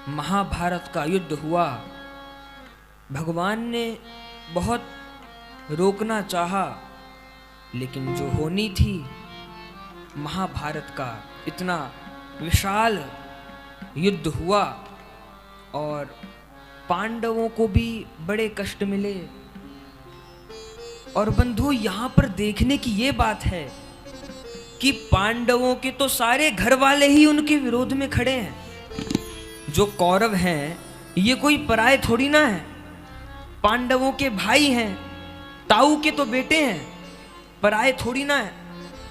महाभारत का युद्ध हुआ। भगवान ने बहुत रोकना चाहा, लेकिन जो होनी थी, महाभारत का इतना विशाल युद्ध हुआ और पांडवों को भी बड़े कष्ट मिले। और बंधु, यहां पर देखने की ये बात है कि पांडवों के तो सारे घर वाले ही उनके विरोध में खड़े हैं। जो कौरव हैं ये कोई पराये थोड़ी ना है, पांडवों के भाई हैं, ताऊ के तो बेटे हैं, पराये थोड़ी ना है।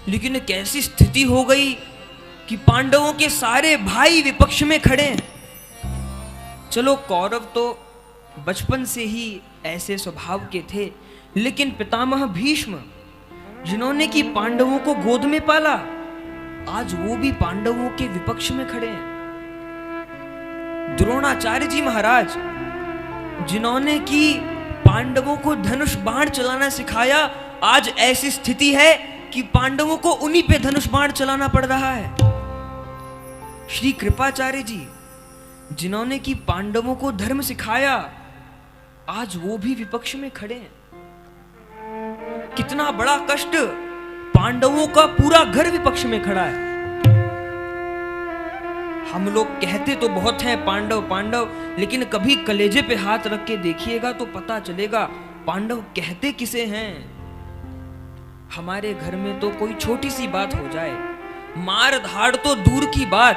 लेकिन कैसी स्थिति हो गई कि पांडवों के सारे भाई विपक्ष में खड़े हैं। चलो, कौरव तो बचपन से ही ऐसे स्वभाव के थे, लेकिन पितामह भीष्म, जिन्होंने कि पांडवों को गोद में पाला, आज वो भी पांडवों के विपक्ष में खड़े हैं। द्रोणाचार्य जी महाराज, जिन्होंने कि पांडवों को धनुष बाण चलाना सिखाया, आज ऐसी स्थिति है कि पांडवों को उन्हीं पे धनुष बाण चलाना पड़ रहा है। श्री कृपाचार्य जी, जिन्होंने कि पांडवों को धर्म सिखाया, आज वो भी विपक्ष में खड़े हैं। कितना बड़ा कष्ट, पांडवों का पूरा घर विपक्ष में खड़ा है। हम लोग कहते तो बहुत हैं पांडव पांडव, लेकिन कभी कलेजे पे हाथ रख के देखिएगा तो पता चलेगा पांडव कहते किसे हैं। हमारे घर में तो कोई छोटी सी बात हो जाए, मार धाड़ तो दूर की बात,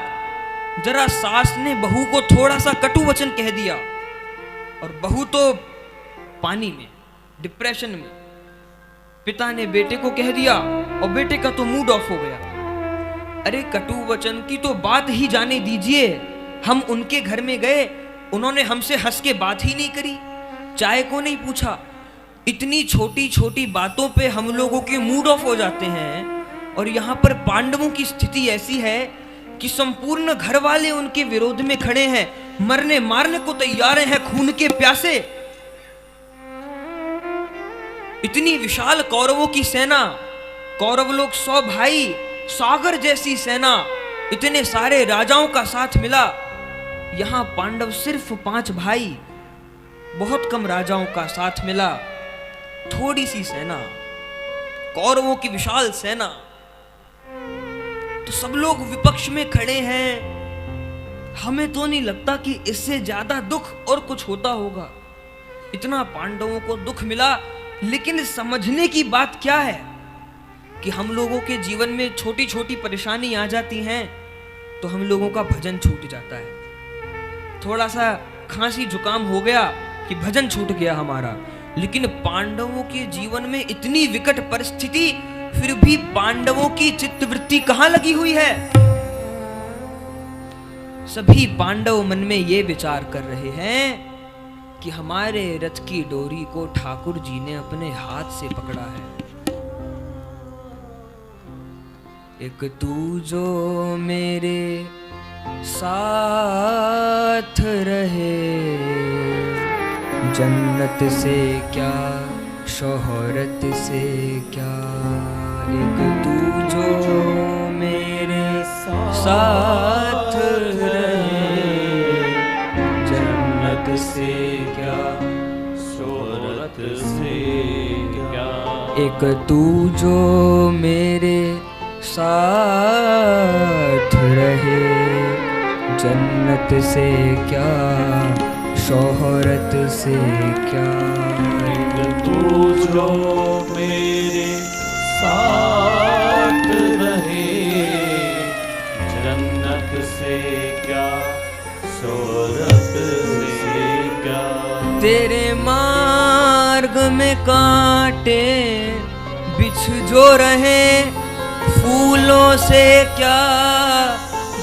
जरा सास ने बहू को थोड़ा सा कटु वचन कह दिया और बहू तो पानी में, डिप्रेशन में। पिता ने बेटे को कह दिया और बेटे का तो मूड ऑफ हो गया। अरे, कटु वचन की तो बात ही जाने दीजिए। हम उनके घर में गए, उन्होंने हमसे हंस के बात ही नहीं करी, चाय को नहीं पूछा। इतनी छोटी छोटी बातों पे हम लोगों के मूड ऑफ हो जाते हैं। और यहाँ पर पांडवों की स्थिति ऐसी है कि संपूर्ण घर वाले उनके विरोध में खड़े हैं, मरने मारने को तैयार हैं, खून के प्यासे। इतनी विशाल कौरवों की सेना, कौरव लोग 100 भाई, सागर जैसी सेना, इतने सारे राजाओं का साथ मिला। यहां पांडव सिर्फ 5 भाई, बहुत कम राजाओं का साथ मिला, थोड़ी सी सेना, कौरवों की विशाल सेना। तो सब लोग विपक्ष में खड़े हैं। हमें तो नहीं लगता कि इससे ज्यादा दुख और कुछ होता होगा। इतना पांडवों को दुख मिला, लेकिन समझने की बात क्या है कि हम लोगों के जीवन में छोटी छोटी परेशानी आ जाती हैं तो हम लोगों का भजन छूट जाता है। थोड़ा सा खांसी जुकाम हो गया कि भजन छूट गया हमारा। लेकिन पांडवों के जीवन में इतनी विकट परिस्थिति, फिर भी पांडवों की चित्तवृत्ति कहां लगी हुई है। सभी पांडव मन में ये विचार कर रहे हैं कि हमारे रथ की डोरी को ठाकुर जी ने अपने हाथ से पकड़ा है। एक तू जो मेरे साथ रहे, जन्नत से क्या शोहरत से क्या। एक तू जो मेरे साथ रहे, जन्नत से क्या शोहरत से क्या। एक तू जो मेरे साथ रहे, जन्नत से क्या शोहरत से क्या। एक तू जो मेरे साथ रहे, जन्नत से क्या शोहरत से क्या। तेरे मार्ग में कांटे बिछ जो रहे, फूलों से क्या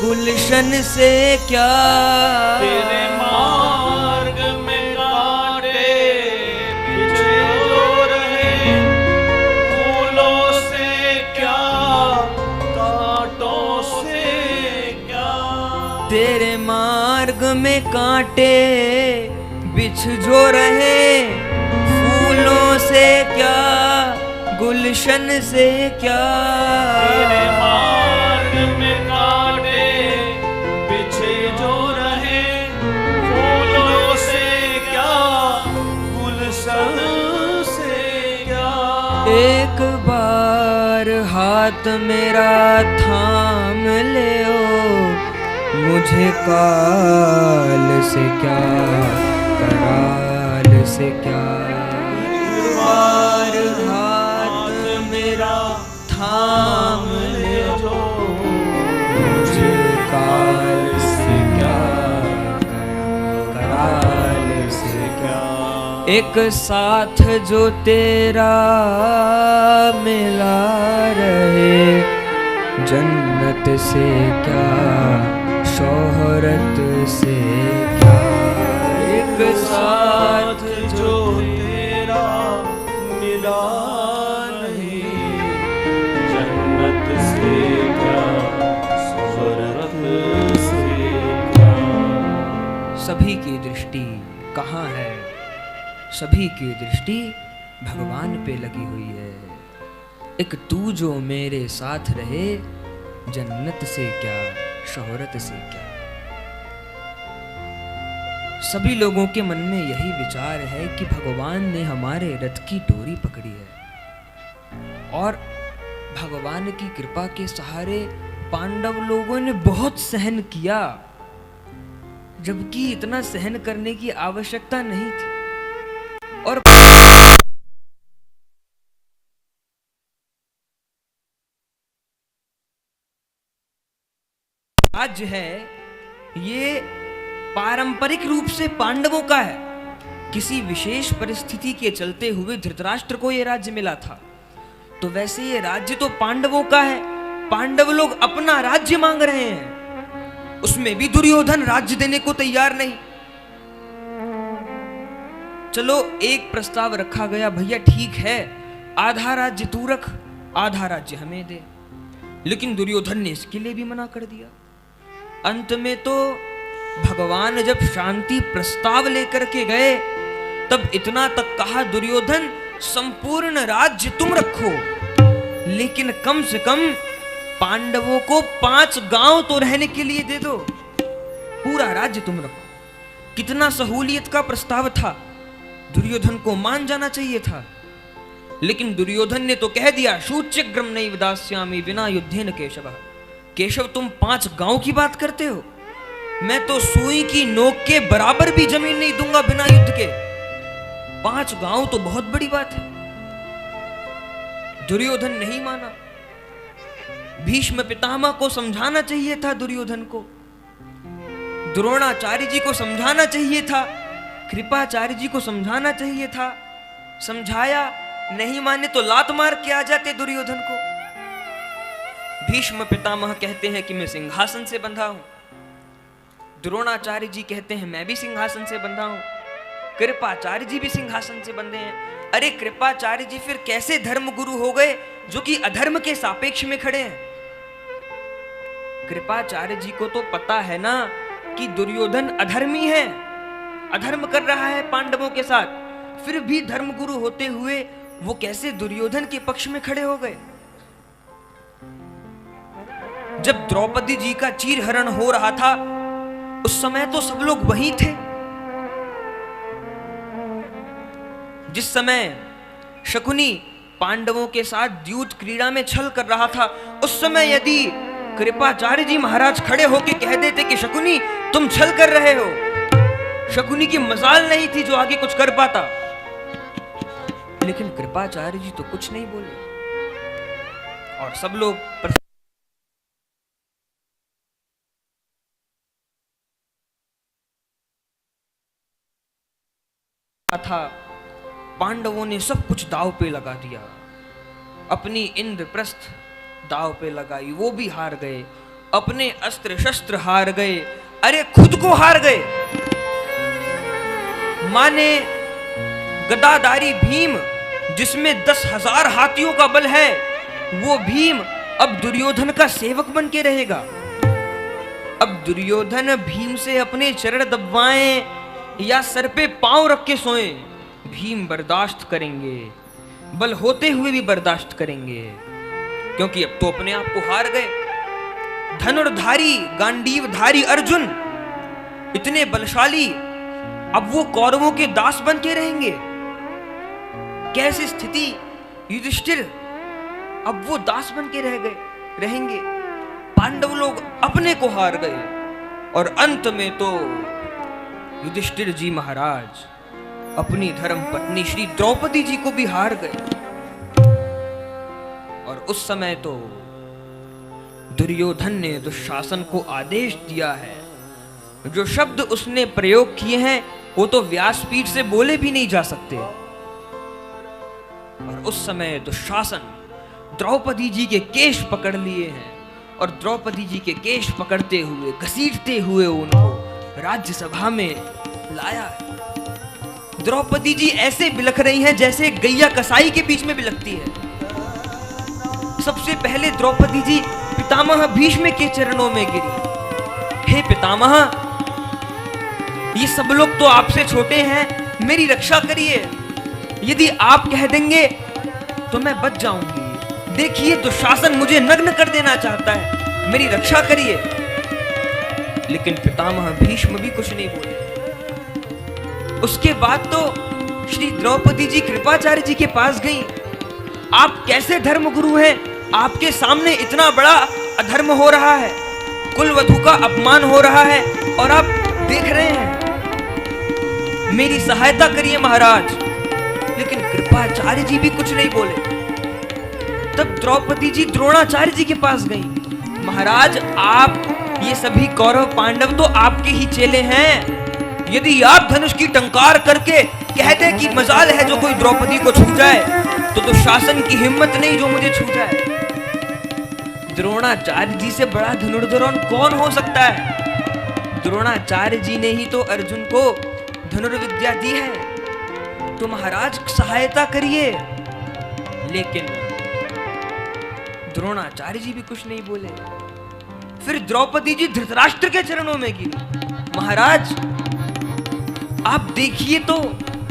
गुलशन से क्या। तेरे मार्ग में कांटे बिछ जो रहे, फूलों से क्या कांटों से क्या। तेरे मार्ग में कांटे बिछ जो रहे, फूलों से क्या गुलशन से क्या। तेरे मार्ग में कांटे बिछे जो रहे, एक बार हाथ मेरा थाम ले ओ, मुझे काल से क्या कराल से क्या। एक बार हाथ मेरा थाम ले ओ, मुझे काल से क्या कराल से क्या। एक साथ जो तेरा मिला रहे, जन्नत से क्या शोहरत से क्या। एक साथ जो तेरा मिला नहीं, जन्नत से क्या शोहरत से क्या। सभी की दृष्टि कहाँ है? सभी की दृष्टि भगवान पे लगी हुई है। एक तू जो मेरे साथ रहे, जन्नत से क्या शोहरत से क्या। सभी लोगों के मन में यही विचार है कि भगवान ने हमारे रथ की डोरी पकड़ी है और भगवान की कृपा के सहारे पांडव लोगों ने बहुत सहन किया, जबकि इतना सहन करने की आवश्यकता नहीं थी। और राज्य है ये पारंपरिक रूप से पांडवों का है। किसी विशेष परिस्थिति के चलते हुए धृतराष्ट्र को ये राज्य मिला था, तो वैसे ये राज्य तो पांडवों का है। पांडव लोग अपना राज्य मांग रहे हैं, उसमें भी दुर्योधन राज्य देने को तैयार नहीं। चलो एक प्रस्ताव रखा गया, भैया ठीक है आधा राज्य तू रख, आधा राज्य हमें दे। लेकिन दुर्योधन ने इसके लिए भी मना कर दिया। अंत में तो भगवान जब शांति प्रस्ताव लेकर के गए, तब इतना तक कहा दुर्योधन संपूर्ण राज्य तुम रखो, लेकिन कम से कम पांडवों को 5 गांव तो रहने के लिए दे दो, पूरा राज्य तुम रखो। कितना सहूलियत का प्रस्ताव था, दुर्योधन को मान जाना चाहिए था। लेकिन दुर्योधन ने तो कह दिया शूच्यग्रम नैव दास्यामि विना युद्धेन केशव। केशव तुम 5 गांव की बात करते हो, मैं तो सुई की नोक के बराबर भी जमीन नहीं दूंगा बिना युद्ध के। 5 गांव तो बहुत बड़ी बात है। दुर्योधन नहीं माना। भीष्म पितामह को समझाना चाहिए था, दुर्योधन को द्रोणाचार्य जी को समझाना चाहिए था, कृपाचार्य जी को समझाना चाहिए था। समझाया, नहीं माने तो लात मार के आ जाते दुर्योधन को। भीष्म पितामह कहते हैं कि मैं सिंहासन से बंधा हूं, द्रोणाचार्य जी कहते हैं मैं भी सिंहासन से बंधा हूं, कृपाचार्य जी भी सिंहासन से बंधे हैं। अरे कृपाचार्य जी फिर कैसे धर्म गुरु हो गए जो कि अधर्म के सापेक्ष में खड़े हैं? कृपाचार्य जी को तो पता है ना कि दुर्योधन अधर्मी है, अधर्म कर रहा है पांडवों के साथ, फिर भी धर्मगुरु होते हुए वो कैसे दुर्योधन के पक्ष में खड़े हो गए? जब द्रौपदी जी का चीरहरण हो रहा था, उस समय तो सब लोग वहीं थे। जिस समय शकुनी पांडवों के साथ द्यूत क्रीड़ा में छल कर रहा था, उस समय यदि कृपाचार्य जी महाराज खड़े होकर कह देते कि शकुनी तुम छल कर रहे हो, शकुनी की मजाल नहीं थी जो आगे कुछ कर पाता। लेकिन कृपाचार्य जी तो कुछ नहीं बोले और सब लोग था। पांडवों ने सब कुछ दांव पे लगा दिया, अपनी इंद्रप्रस्थ दांव पे लगाई, वो भी हार गए, अपने अस्त्र शस्त्र हार गए, अरे खुद को हार गए। माने गदाधारी भीम जिसमें 10,000 हाथियों का बल है, वो भीम अब दुर्योधन का सेवक बन के रहेगा। अब दुर्योधन भीम से अपने चरण दबाएं या सर पे पांव रख के सोए, भीम बर्दाश्त करेंगे, बल होते हुए भी बर्दाश्त करेंगे, क्योंकि अब तो अपने आप को हार गए। धनुर्धारी गांडीवधारी अर्जुन इतने बलशाली, अब वो कौरवों के दास बन के रहेंगे। कैसी स्थिति? युधिष्ठिर अब वो दास बन के रहेंगे। पांडव लोग अपने को हार गए और अंत में तो युधिष्ठिर जी महाराज अपनी धर्म पत्नी श्री द्रौपदी जी को भी हार गए। और उस समय तो दुर्योधन ने दुशासन को आदेश दिया है, जो शब्द उसने प्रयोग किए हैं वो तो व्यासपीठ से बोले भी नहीं जा सकते। और उस समय दुशासन द्रौपदी जी के केश पकड़ लिए हैं और द्रौपदी जी के केश पकड़ते हुए घसीटते हुए उनको राज्यसभा में लाया। द्रौपदी जी ऐसे बिलख रही हैं जैसे गैया कसाई के बीच में बिलखती है। सबसे पहले द्रौपदी जी पितामह भीष्म के चरणों में गिरी। हे पितामह, ये सब लोग तो आपसे छोटे हैं, मेरी रक्षा करिए। यदि आप कह देंगे तो मैं बच जाऊंगी। देखिए दुशासन मुझे नग्न कर देना चाहता है, मेरी रक्षा करिए। लेकिन पितामह भीष्म भी कुछ नहीं बोले। उसके बाद तो श्री द्रौपदी जी कृपाचार्य जी के पास गई। आप कैसे धर्मगुरु हैं? आपके सामने इतना बड़ा अधर्म हो रहा है, कुलवधू का अपमान हो रहा है और आप देख रहे हैं। मेरी सहायता करिए महाराज। लेकिन कृपाचार्य जी भी कुछ नहीं बोले। तब द्रौपदी जी द्रोणाचार्य जी के पास गई। महाराज, आप ये सभी कौरव पांडव तो आपके ही चेले हैं। यदि आप धनुष की टंकार करके कह दे कि मजाल है जो कोई द्रौपदी को छू जाए, तो दुशासन की हिम्मत नहीं जो मुझे छू जाए। द्रोणाचार्य जी से बड़ा धनुर्धर कौन हो सकता है? द्रोणाचार्य जी ने ही तो अर्जुन को धनुर्विद्या दी है। तो महाराज सहायता करिए। लेकिन द्रोणाचार्य जी भी कुछ नहीं बोले। फिर द्रौपदी जी धृतराष्ट्र के चरणों में गिरी। महाराज, आप देखिए तो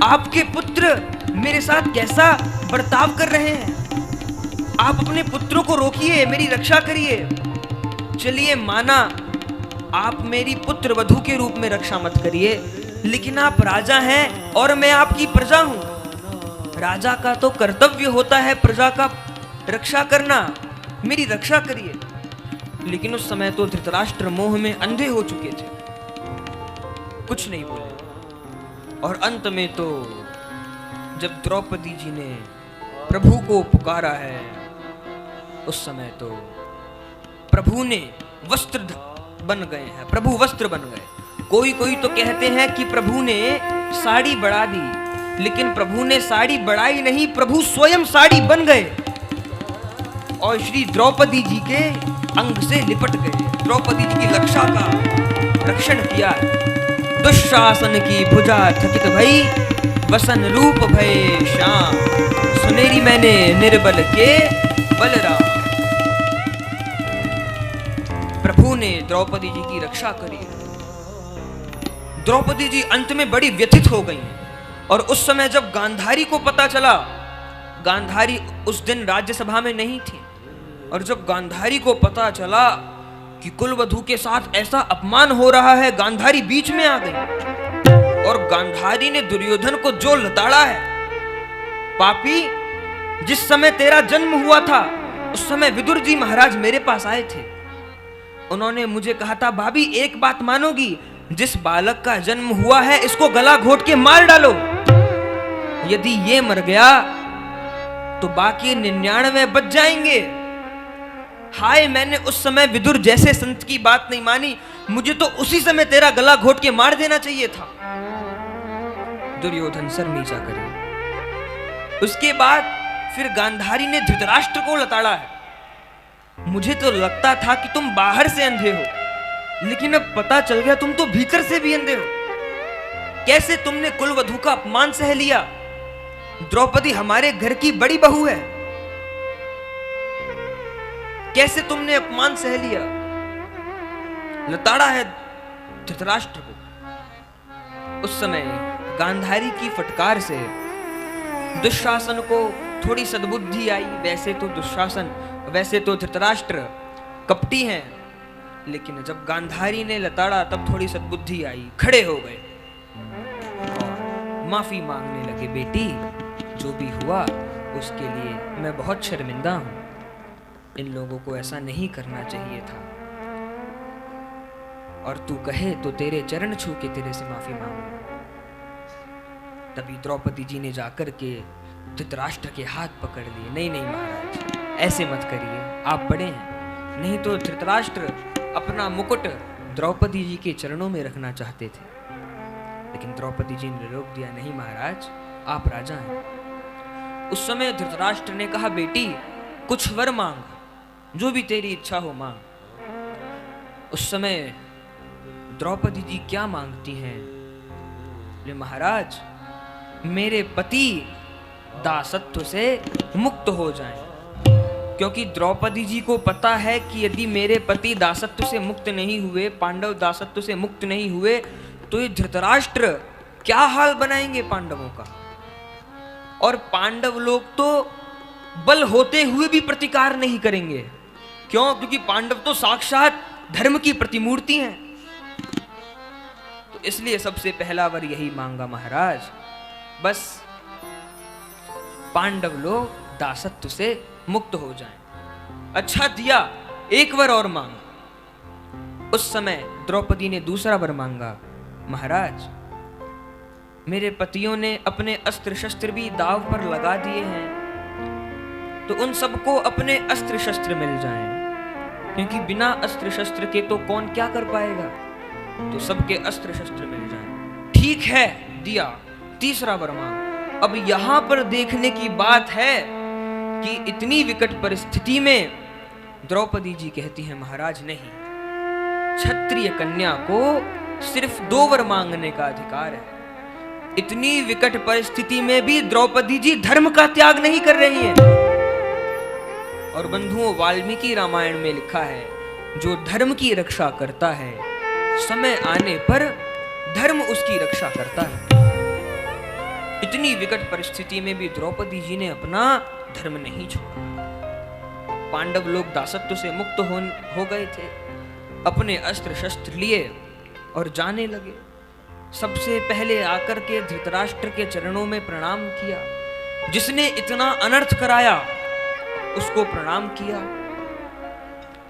आपके पुत्र मेरे साथ कैसा बर्ताव कर रहे हैं। आप अपने पुत्रों को रोकिए, मेरी रक्षा करिए। चलिए माना आप मेरी पुत्र वधू के रूप में रक्षा मत करिए, लेकिन आप राजा हैं और मैं आपकी प्रजा हूं। राजा का तो कर्तव्य होता है प्रजा का रक्षा करना, मेरी रक्षा करिए। लेकिन उस समय तो धृतराष्ट्र मोह में अंधे हो चुके थे, कुछ नहीं बोले। और अंत में तो जब द्रौपदी जी ने प्रभु को पुकारा है, उस समय तो प्रभु ने वस्त्र बन गए हैं, प्रभु वस्त्र बन गए। कोई कोई तो कहते हैं कि प्रभु ने साड़ी बढ़ा दी, लेकिन प्रभु ने साड़ी बढ़ाई नहीं, प्रभु स्वयं साड़ी बन गए और श्री द्रौपदी जी के अंग से लिपट गए। द्रौपदी जी की रक्षा का रक्षण किया। दुशासन की भुजा थकित भई, वसन रूप भय श्याम। सुनेरी मैंने निर्बल के बलराम। प्रभु ने द्रौपदी जी की रक्षा करी। द्रौपदी जी अंत में बड़ी व्यथित हो गई। और उस समय जब गांधारी को पता चला, गांधारी उस दिन राज्यसभा में नहीं थी, और जब गांधारी को पता चला कि कुलवधू के साथ ऐसा अपमान हो रहा है, गांधारी बीच में आ गई। और गांधारी ने दुर्योधन को जो लताड़ा है, पापी, जिस समय तेरा जन्म हुआ था उस समय विदुर जी महाराज मेरे पास आए थे। उन्होंने मुझे कहा था, भाभी एक बात मानोगी, जिस बालक का जन्म हुआ है इसको गला घोट के मार डालो। यदि ये मर गया तो बाकी 99 बच जाएंगे। हाय, मैंने उस समय विदुर जैसे संत की बात नहीं मानी, मुझे तो उसी समय तेरा गला घोट के मार देना चाहिए था। दुर्योधन सर नीचा करे। उसके बाद फिर गांधारी ने धृतराष्ट्र को लताड़ा है। मुझे तो लगता था कि तुम बाहर से अंधे हो, लेकिन अब पता चल गया तुम तो भीतर से भी अंधे हो। कैसे तुमने कुलवधू का अपमान सह लिया? द्रौपदी हमारे घर की बड़ी बहू है, कैसे तुमने अपमान सह लिया? लताड़ा है धृतराष्ट्र को। उस समय गांधारी की फटकार से दुशासन को थोड़ी सद्बुद्धि आई। वैसे तो धृतराष्ट्र कपटी हैं, लेकिन जब गांधारी ने लताड़ा तब थोड़ी सद्बुद्धि आई, खड़े हो गए और माफी मांगने लगे। बेटी, जो भी हुआ उसके लिए मैं बहुत शर्मिंदा हूं। इन लोगों को ऐसा नहीं करना चाहिए था। और तू कहे तो तेरे चरण छू के तेरे से माफी मांगू। तभी द्रौपदी जी ने जाकर के धृतराष्ट्र के हाथ पकड़ लिए। नहीं नहीं महाराज, ऐसे मत करिए, आप बड़े हैं। नहीं तो धृतराष्ट्र अपना मुकुट द्रौपदी जी के चरणों में रखना चाहते थे, लेकिन द्रौपदी जी ने रोक दिया। नहीं महाराज, आप राजा हैं। उस समय धृतराष्ट्र ने कहा, बेटी कुछ वर मांग, जो भी तेरी इच्छा हो मांग। उस समय द्रौपदी जी क्या मांगती हैं? बोले महाराज, मेरे पति दासत्व से मुक्त हो जाएं। क्योंकि द्रौपदी जी को पता है कि यदि मेरे पति दासत्व से मुक्त नहीं हुए, पांडव दासत्व से मुक्त नहीं हुए, तो ये धृतराष्ट्र क्या हाल बनाएंगे पांडवों का। और पांडव लोग तो बल होते हुए भी प्रतिकार नहीं करेंगे। क्यों? क्योंकि पांडव तो साक्षात धर्म की प्रतिमूर्ति हैं। तो इसलिए सबसे पहला वर यही मांगा महाराज, बस पांडव लोग दासत्व से मुक्त हो जाएं। अच्छा दिया, एक वर और मांग। उस समय द्रौपदी ने दूसरा वर मांगा, महाराज मेरे पतियों ने अपने अस्त्र शस्त्र भी दाव पर लगा दिए हैं, तो उन सबको अपने अस्त्र शस्त्र मिल जाएं। क्योंकि बिना अस्त्र शस्त्र के तो कौन क्या कर पाएगा, तो सबके अस्त्र शस्त्र मिल जाएं। ठीक है, दिया। तीसरा वर मांग। अब यहां पर देखने की बात है कि इतनी विकट परिस्थिति में द्रौपदी जी कहती हैं, महाराज नहीं, क्षत्रिय कन्या को सिर्फ 2 वर मांगने का अधिकार है। इतनी विकट परिस्थिति में भी द्रौपदी जी धर्म का त्याग नहीं कर रही हैं। और बंधुओं, वाल्मीकि रामायण में लिखा है, जो धर्म की रक्षा करता है, समय आने पर धर्म उसकी रक्षा करता है। इतनी विकट परिस्थिति में भी द्रौपदी जी ने अपना धर्म नहीं छोड़ा। पांडव लोग दासत्व से मुक्त हो गए थे, अपने अस्त्र शस्त्र लिए और जाने लगे। सबसे पहले आकर के धृतराष्ट्र के चरणों में प्रणाम किया। जिसने इतना अनर्थ कराया उसको प्रणाम किया।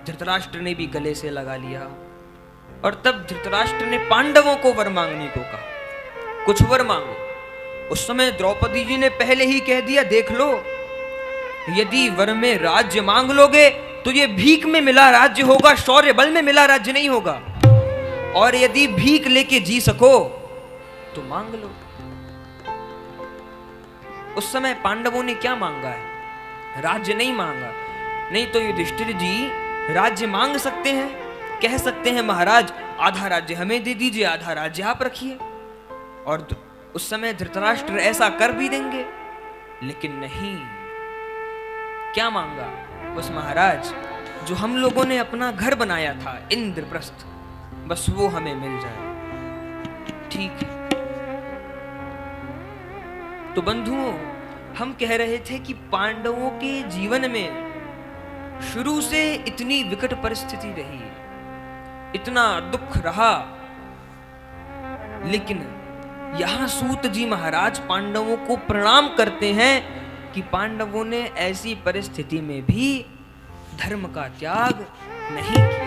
धृतराष्ट्र ने भी गले से लगा लिया। और तब धृतराष्ट्र ने पांडवों को वर मांगने को कहा, कुछ वर मांगो। उस समय द्रौपदी जी ने पहले ही कह दिया, देख लो, यदि वर में राज्य मांग लोगे तो ये भीख में मिला राज्य होगा, शौर्य बल में मिला राज्य नहीं होगा। और यदि भीख लेके जी सको तो मांग लो। उस समय पांडवों ने क्या मांगा है? राज्य नहीं मांगा। नहीं तो युधिष्ठिर जी राज्य मांग सकते हैं, कह सकते हैं महाराज आधा राज्य हमें दे दीजिए, आधा राज्य आप रखिए। और उस समय धृतराष्ट्र ऐसा कर भी देंगे, लेकिन नहीं। क्या मांगा? बस महाराज, जो हम लोगों ने अपना घर बनाया था इंद्रप्रस्थ, बस वो हमें मिल जाए। ठीक है। तो बंधुओं, हम कह रहे थे कि पांडवों के जीवन में शुरू से इतनी विकट परिस्थिति रही, इतना दुख रहा, लेकिन यहां सूत जी महाराज पांडवों को प्रणाम करते हैं कि पांडवों ने ऐसी परिस्थिति में भी धर्म का त्याग नहीं किया।